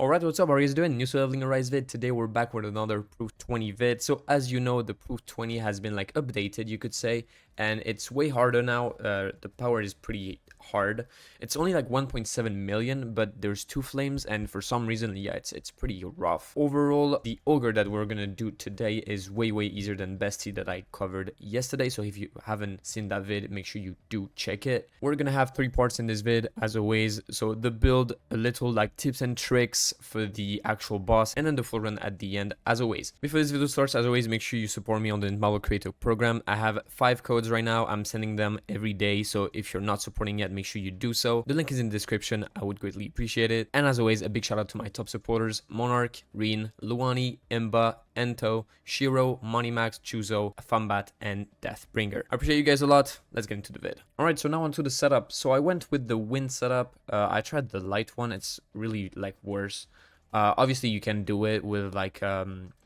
Alright, what's up? How are you guys doing? New Leveling Arise vid. Today we're back with another Proof 20 vid. So as you know, the Proof 20 has been like updated, you could say, and it's way harder now. The power is pretty hard. It's only like 1.7 million, but there's two flames, and for some reason, yeah, it's pretty rough. Overall, the Ogre that we're gonna do today is way easier than Bestie that I covered yesterday. So if you haven't seen that vid, make sure you do check it. We're gonna have 3 parts in this vid, as always. So the build, a little like tips and tricks for the actual boss, and then the full run at the end, as always. Before this video starts, as always, make sure you support me on the Marvel Creator program. I have 5 codes right now. I'm sending them every day, so if you're not supporting yet, make sure you do so. The link is in the description. I would greatly appreciate it. And as always, a big shout out to my top supporters: Monarch, Reen, Luani, Imba, Ento, Shiro, Moneymax, Chuzo, Fambat, and Deathbringer. I appreciate you guys a lot. Let's get into the vid. Alright, so now onto the setup. So I went with the wind setup. I tried the light one. It's really like worse. Obviously you can do it with like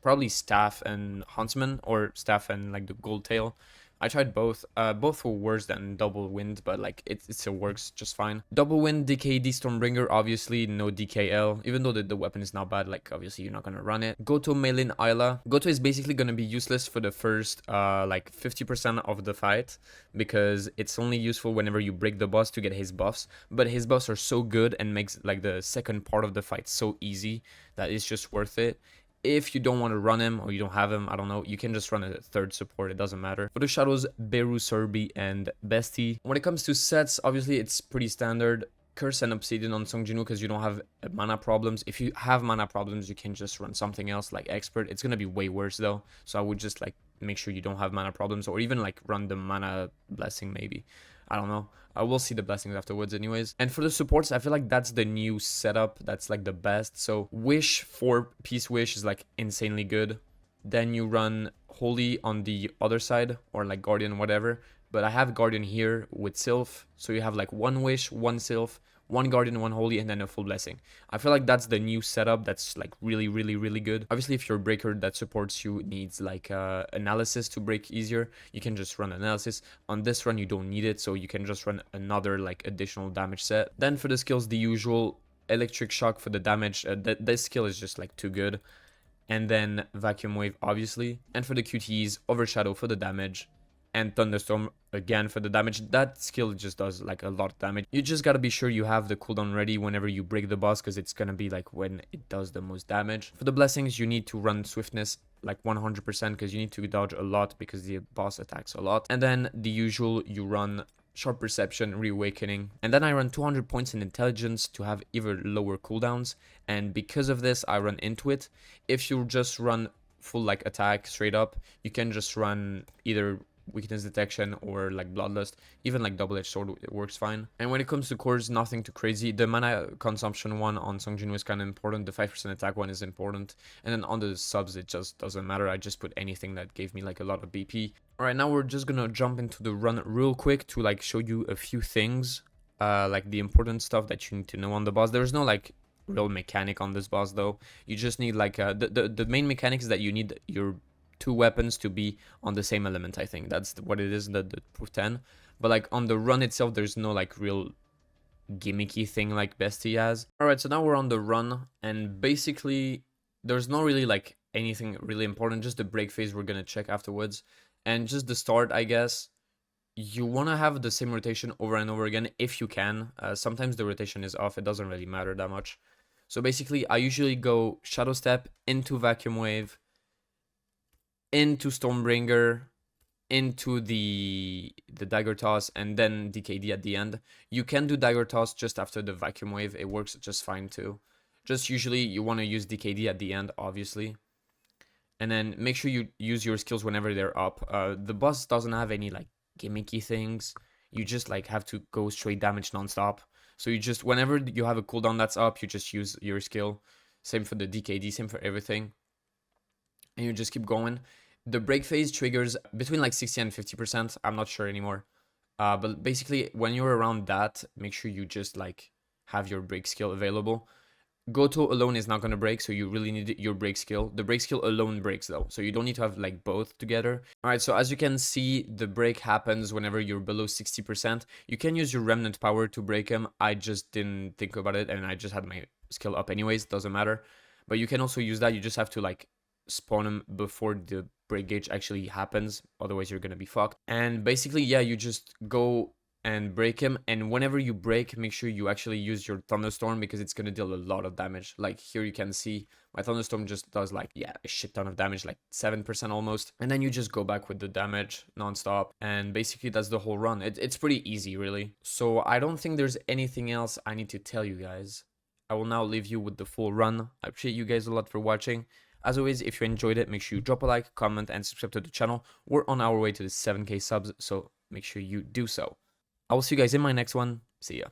probably staff and huntsman, or staff and like the gold tail. I tried both. Both were worse than double wind, but like it still works just fine. Double wind, DKD, Stormbringer, obviously no DKL, even though the weapon is not bad. Like obviously you're not gonna run it. Goto, Melin, Ayla. Goto is basically gonna be useless for the first like 50% of the fight, because it's only useful whenever you break the boss to get his buffs. But his buffs are so good and makes like the second part of the fight so easy that it's just worth it. If you don't want to run him, or you don't have him, I don't know, you can just run a third support, it doesn't matter. For the shadows, Beru, Serbi, and Bestie. When it comes to sets, obviously it's pretty standard. Curse and Obsidian on Song Jinwoo, because you don't have mana problems. If you have mana problems, you can just run something else like Expert. It's gonna be way worse though, so I would just like make sure you don't have mana problems, or even like run the mana blessing maybe. I don't know. I will see the blessings afterwards anyways. And for the supports, I feel like that's the new setup. That's like the best. So Wish, 4-piece Wish is like insanely good. Then you run Holy on the other side, or like Guardian, whatever. But I have Guardian here with Sylph. So you have like 1 Wish, 1 Sylph, 1 Guardian, 1 Holy, and then a full blessing. I feel like that's the new setup. That's like really good. Obviously, if your breaker that supports you needs like analysis to break easier, you can just run analysis. On this run, you don't need it, so you can just run another like additional damage set. Then for the skills, the usual electric shock for the damage. This skill is just like too good. And then vacuum wave, obviously. And for the QTEs, overshadow for the damage, and thunderstorm again for the damage. That skill just does like a lot of damage. You just gotta be sure you have the cooldown ready whenever you break the boss, because it's gonna be like when it does the most damage. For the blessings, you need to run swiftness like 100%, because you need to dodge a lot because the boss attacks a lot. And then the usual, you run sharp perception, reawakening, and then I run 200 points in intelligence to have even lower cooldowns. And because of this, I run Intuit. If you just run full like attack straight up, you can just run either weakness detection or like bloodlust. Even like double-edged sword, it works fine. And when it comes to cores, nothing too crazy. The mana consumption one on Song Jinwoo is kind of important. The 5% attack one is important. And then on the subs, it just doesn't matter. I just put anything that gave me like a lot of BP. All right, now we're just gonna jump into the run real quick to like show you a few things, like the important stuff that you need to know on the boss. There's no like real mechanic on this boss though. You just need like the main mechanic is that you need your 2 weapons to be on the same element. I think that's what it is, the Proof 10. But like on the run itself, there's no like real gimmicky thing like Bestie has. All right, so now we're on the run, and basically there's not really like anything really important, just the break phase we're gonna check afterwards. And just the start, I guess, you want to have the same rotation over and over again if you can. Sometimes the rotation is off, it doesn't really matter that much. So basically I usually go Shadow Step into Vacuum Wave, into Stormbringer, into the Dagger Toss, and then DKD at the end. You can do Dagger Toss just after the Vacuum Wave, it works just fine too. Just usually you want to use DKD at the end, obviously. And then make sure you use your skills whenever they're up. The boss doesn't have any like gimmicky things. You just like have to go straight damage non-stop. So you just, whenever you have a cooldown that's up, you just use your skill. Same for the DKD, same for everything. And you just keep going. The break phase triggers between like 60 and 50%. I'm not sure anymore. But basically, when you're around that, make sure you just like have your break skill available. Goto alone is not going to break, so you really need your break skill. The break skill alone breaks though, so you don't need to have like both together. Alright, so as you can see, the break happens whenever you're below 60%. You can use your remnant power to break him. I just didn't think about it, and I just had my skill up anyways, doesn't matter. But you can also use that. You just have to like spawn him before the break gauge actually happens, otherwise you're gonna be fucked. And basically, yeah, you just go and break him, and whenever you break, make sure you actually use your thunderstorm, because it's gonna deal a lot of damage. Like here you can see my thunderstorm just does like, yeah, a shit ton of damage, like 7% almost. And then you just go back with the damage non-stop, and basically that's the whole run. It's pretty easy, really. So I don't think there's anything else I need to tell you guys. I will now leave you with the full run. I appreciate you guys a lot for watching. As always, if you enjoyed it, make sure you drop a like, comment, and subscribe to the channel. We're on our way to the 7K subs, so make sure you do so. I will see you guys in my next one. See ya.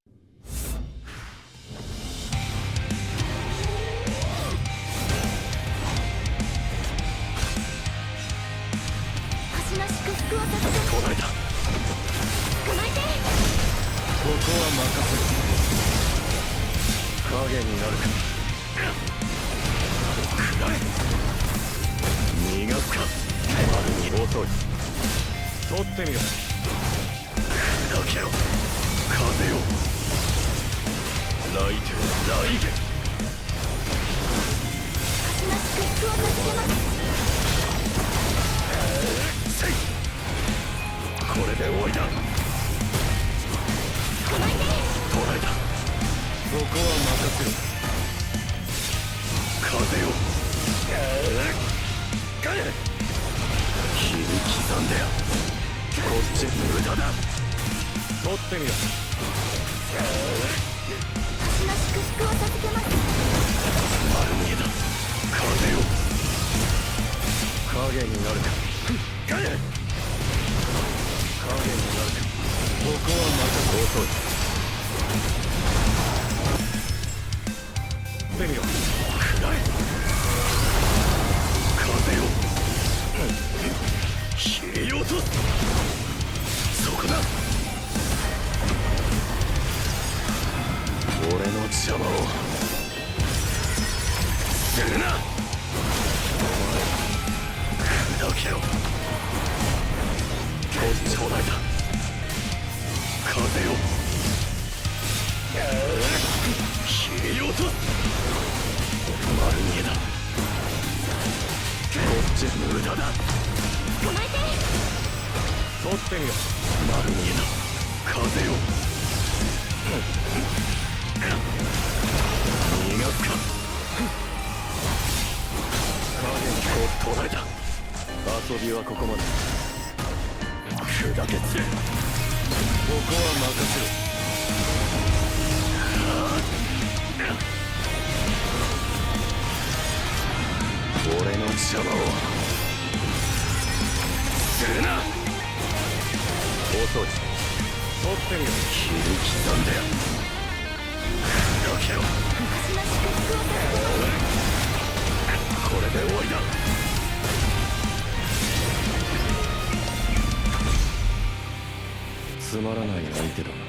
つまらない相手だ。